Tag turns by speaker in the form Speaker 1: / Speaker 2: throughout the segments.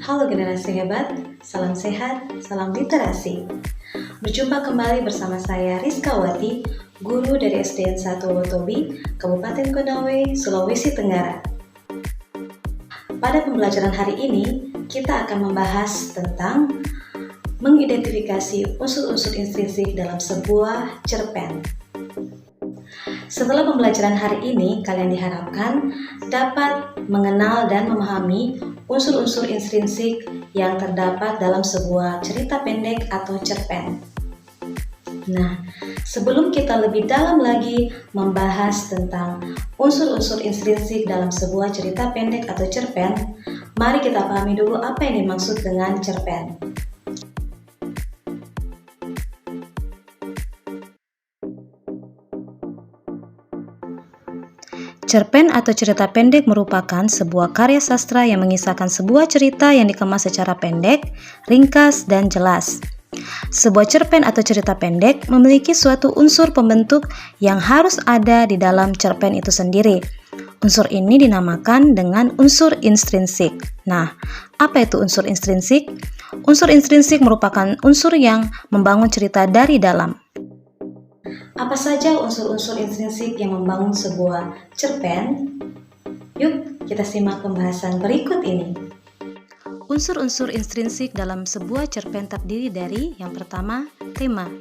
Speaker 1: Halo generasi hebat, salam sehat, salam literasi. Berjumpa kembali bersama saya Rizka Wati, guru dari SDN 1 Wotobi, Kabupaten Konawe, Sulawesi Tenggara. Pada pembelajaran hari ini, kita akan membahas tentang mengidentifikasi unsur-unsur intrinsik dalam sebuah cerpen. Setelah pembelajaran hari ini, kalian diharapkan dapat mengenal dan memahami unsur-unsur intrinsik yang terdapat dalam sebuah cerita pendek atau cerpen. Nah, sebelum kita lebih dalam lagi membahas tentang unsur-unsur intrinsik dalam sebuah cerita pendek atau cerpen, mari kita pahami dulu apa yang dimaksud dengan cerpen. Cerpen atau cerita pendek merupakan sebuah karya sastra yang mengisahkan sebuah cerita yang dikemas secara pendek, ringkas, dan jelas. Sebuah cerpen atau cerita pendek memiliki suatu unsur pembentuk yang harus ada di dalam cerpen itu sendiri. Unsur ini dinamakan dengan unsur intrinsik. Nah, apa itu unsur intrinsik? Unsur intrinsik merupakan unsur yang membangun cerita dari dalam. Apa saja unsur-unsur intrinsik yang membangun sebuah cerpen? Yuk, kita simak pembahasan berikut ini. Unsur-unsur intrinsik dalam sebuah cerpen terdiri dari yang pertama, tema.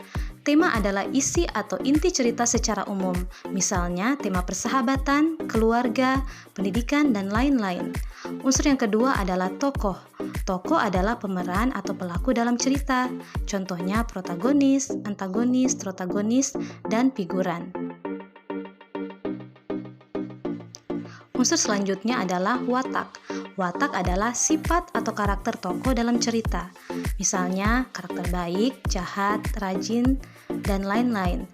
Speaker 1: Tema adalah isi atau inti cerita secara umum, misalnya tema persahabatan, keluarga, pendidikan, dan lain-lain. Unsur yang kedua adalah tokoh. Tokoh adalah pemeran atau pelaku dalam cerita, contohnya protagonis, antagonis, protagonis, dan figuran. Unsur selanjutnya adalah watak. Watak adalah sifat atau karakter tokoh dalam cerita, misalnya karakter baik, jahat, rajin, dan lain-lain.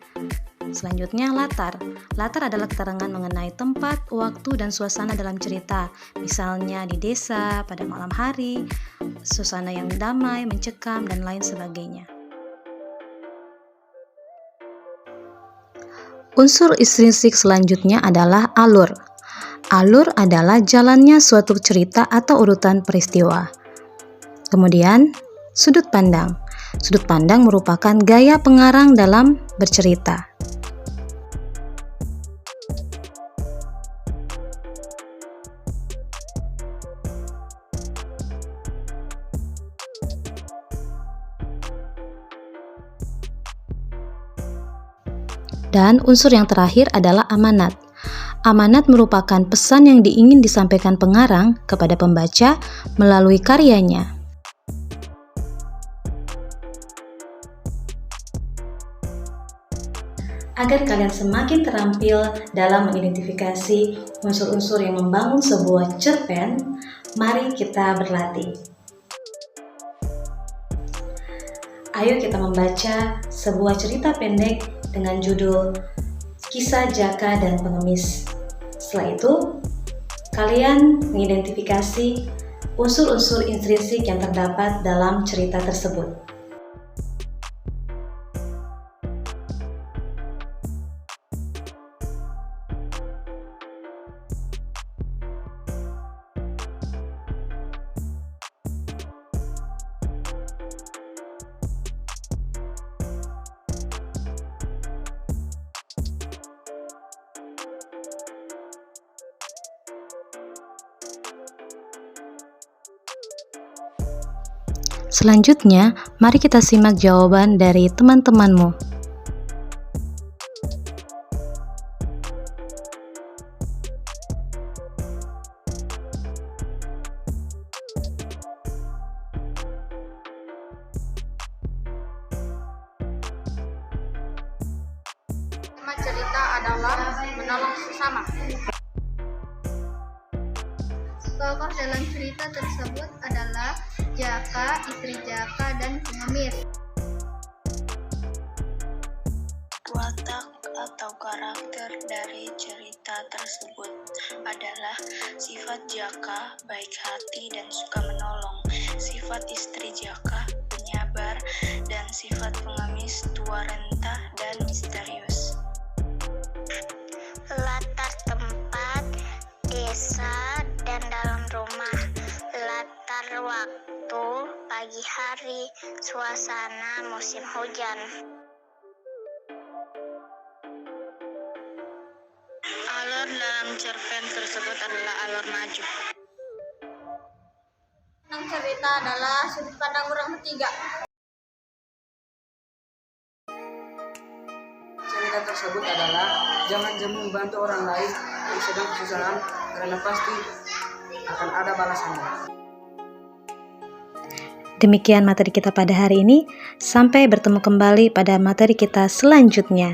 Speaker 1: Selanjutnya latar. Latar adalah keterangan mengenai tempat, waktu, dan suasana dalam cerita, misalnya di desa, pada malam hari, suasana yang damai, mencekam, dan lain sebagainya. Unsur intrinsik selanjutnya adalah alur. Alur adalah jalannya suatu cerita atau urutan peristiwa. Kemudian, sudut pandang. Sudut pandang merupakan gaya pengarang dalam bercerita. Dan unsur yang terakhir adalah amanat. Amanat merupakan pesan yang ingin disampaikan pengarang kepada pembaca melalui karyanya. Agar kalian semakin terampil dalam mengidentifikasi unsur-unsur yang membangun sebuah cerpen, mari kita berlatih. Ayo kita membaca sebuah cerita pendek dengan judul Kisah Jaka dan Pengemis. Setelah itu, kalian mengidentifikasi unsur-unsur intrinsik yang terdapat dalam cerita tersebut. Selanjutnya, mari kita simak jawaban dari teman-temanmu.
Speaker 2: Tema cerita adalah menolong sesama. Tokoh dalam cerita tersebut adalah Jaka, istri Jaka, dan pengemis.
Speaker 3: Watak atau karakter dari cerita tersebut adalah sifat Jaka, baik hati dan suka menolong, sifat istri Jaka, penyabar, dan sifat pengemis, tua renta dan misterius.
Speaker 4: Latar tempat desa dan dalam rumah. Latar
Speaker 3: berwaktu pagi hari, suasana musim hujan. Alur dalam cerpen tersebut adalah alur maju.
Speaker 2: Yang cerita adalah sudut pandang orang ketiga.
Speaker 4: Cerita tersebut adalah jangan membantu orang lain yang sedang kesusahan, karena pasti akan ada balasannya.
Speaker 1: Demikian materi kita pada hari ini. Sampai bertemu kembali pada materi kita selanjutnya.